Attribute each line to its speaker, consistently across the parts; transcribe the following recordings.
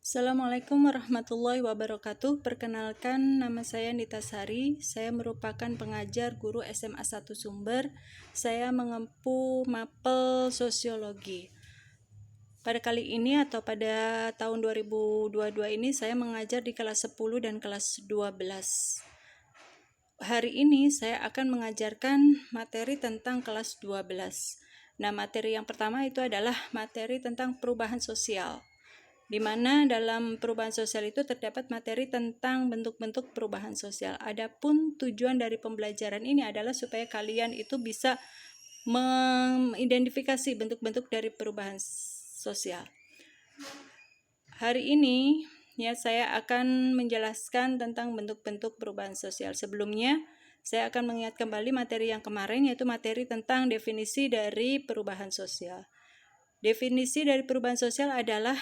Speaker 1: Assalamualaikum warahmatullahi wabarakatuh. Perkenalkan, nama saya Nita Sari. Saya merupakan pengajar guru SMA 1 Sumber. Saya mengempu mapel sosiologi. Pada kali ini atau pada tahun 2022 ini saya mengajar di kelas 10 dan kelas 12. Hari ini saya akan mengajarkan materi tentang kelas 12. Nah, materi yang pertama itu adalah materi tentang perubahan sosial, di mana dalam perubahan sosial itu terdapat materi tentang bentuk-bentuk perubahan sosial. Adapun tujuan dari pembelajaran ini adalah supaya kalian itu bisa mengidentifikasi bentuk-bentuk dari perubahan sosial. Hari ini saya akan menjelaskan tentang bentuk-bentuk perubahan sosial. Sebelumnya, saya akan mengingat kembali materi yang kemarin, yaitu materi tentang definisi dari perubahan sosial. Definisi dari perubahan sosial adalah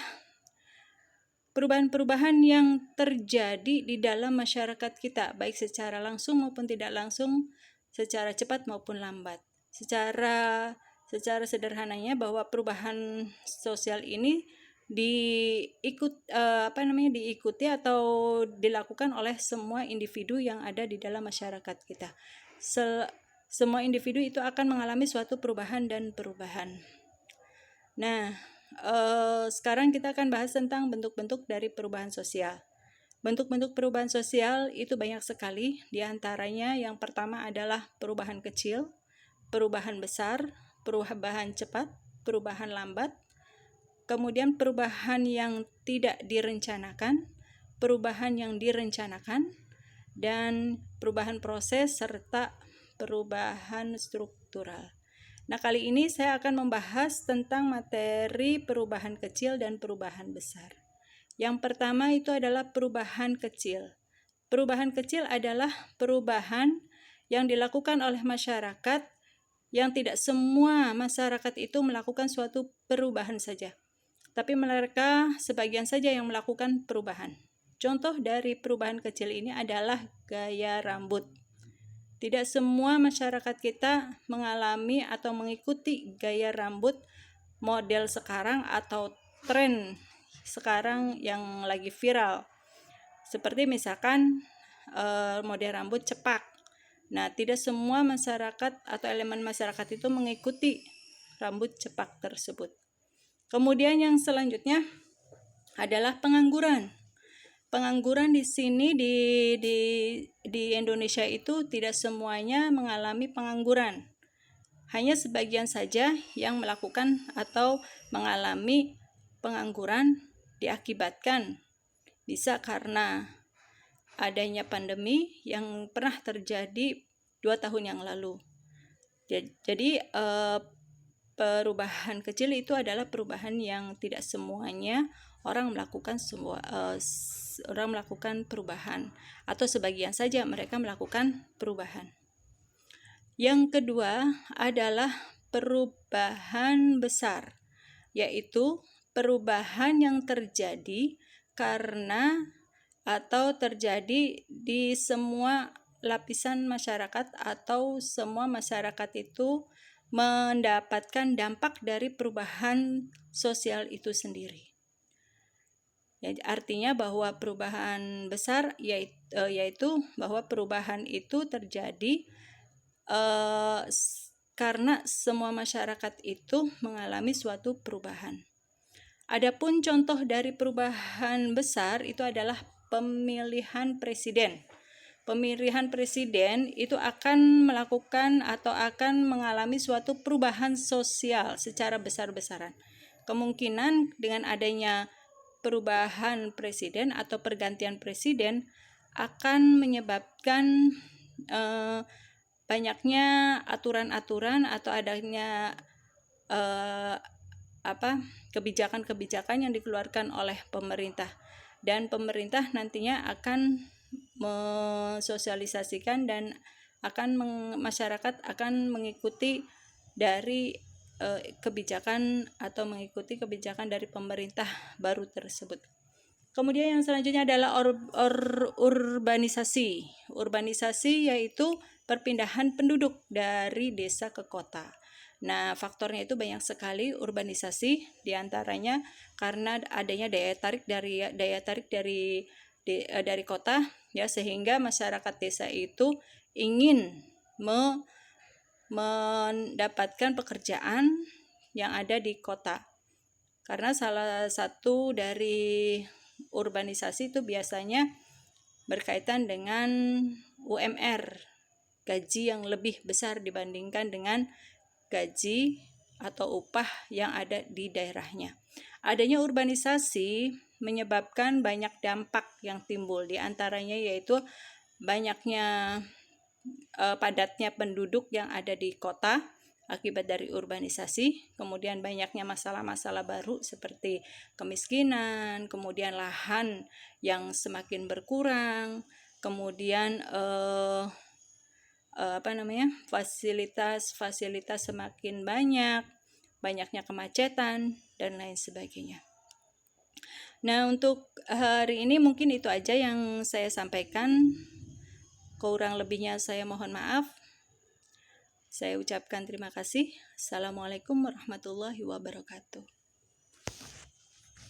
Speaker 1: perubahan-perubahan yang terjadi di dalam masyarakat kita, baik secara langsung maupun tidak langsung, secara cepat maupun lambat. Secara sederhananya bahwa perubahan sosial ini diikuti atau dilakukan oleh semua individu yang ada di dalam masyarakat kita. Semua individu itu akan mengalami suatu perubahan dan perubahan. Nah, sekarang kita akan bahas tentang bentuk-bentuk dari perubahan sosial. Bentuk-bentuk perubahan sosial itu banyak sekali. Di antaranya yang pertama adalah perubahan kecil, perubahan besar, perubahan cepat, perubahan lambat, kemudian perubahan yang tidak direncanakan, perubahan yang direncanakan, dan perubahan proses serta perubahan struktural. Nah, kali ini saya akan membahas tentang materi perubahan kecil dan perubahan besar. Yang pertama itu adalah perubahan kecil. Perubahan kecil adalah perubahan yang dilakukan oleh masyarakat, yang tidak semua masyarakat itu melakukan suatu perubahan saja, tapi mereka sebagian saja yang melakukan perubahan. Contoh dari perubahan kecil ini adalah gaya rambut. Tidak semua masyarakat kita mengalami atau mengikuti gaya rambut model sekarang atau tren sekarang yang lagi viral. Seperti misalkan model rambut cepak. Nah, tidak semua masyarakat atau elemen masyarakat itu mengikuti rambut cepak tersebut. Kemudian yang selanjutnya adalah pengangguran. Pengangguran di sini di Indonesia itu tidak semuanya mengalami pengangguran. Hanya sebagian saja yang melakukan atau mengalami pengangguran diakibatkan bisa karena adanya pandemi yang pernah terjadi 2 tahun yang lalu. Jadi perubahan kecil itu adalah perubahan yang tidak semuanya orang melakukan perubahan, atau sebagian saja mereka melakukan perubahan. Yang kedua adalah perubahan besar, yaitu perubahan yang terjadi karena atau terjadi di semua lapisan masyarakat, atau semua masyarakat itu mendapatkan dampak dari perubahan sosial itu sendiri. Ya, artinya bahwa perubahan besar yaitu bahwa perubahan itu terjadi karena semua masyarakat itu mengalami suatu perubahan. Adapun contoh dari perubahan besar itu adalah pemilihan presiden. Pemilihan presiden itu akan melakukan atau akan mengalami suatu perubahan sosial secara besar-besaran. Kemungkinan dengan adanya perubahan presiden atau pergantian presiden akan menyebabkan banyaknya aturan-aturan atau adanya kebijakan-kebijakan yang dikeluarkan oleh pemerintah, dan pemerintah nantinya akan mensosialisasikan dan masyarakat akan mengikuti dari kebijakan atau mengikuti kebijakan dari pemerintah baru tersebut. Kemudian yang selanjutnya adalah urbanisasi. Urbanisasi yaitu perpindahan penduduk dari desa ke kota. Nah, faktornya itu banyak sekali, urbanisasi diantaranya karena adanya daya tarik dari kota, ya, sehingga masyarakat desa itu ingin mendapatkan pekerjaan yang ada di kota. Karena salah satu dari urbanisasi itu biasanya berkaitan dengan UMR, gaji yang lebih besar dibandingkan dengan gaji atau upah yang ada di daerahnya. Adanya urbanisasi menyebabkan banyak dampak yang timbul, di antaranya yaitu banyaknya padatnya penduduk yang ada di kota akibat dari urbanisasi, kemudian banyaknya masalah-masalah baru seperti kemiskinan, kemudian lahan yang semakin berkurang, kemudian fasilitas semakin banyak, banyaknya kemacetan dan lain sebagainya. Nah, untuk hari ini mungkin itu aja yang saya sampaikan. Kurang lebihnya saya mohon maaf. Saya ucapkan terima kasih. Assalamualaikum warahmatullahi wabarakatuh.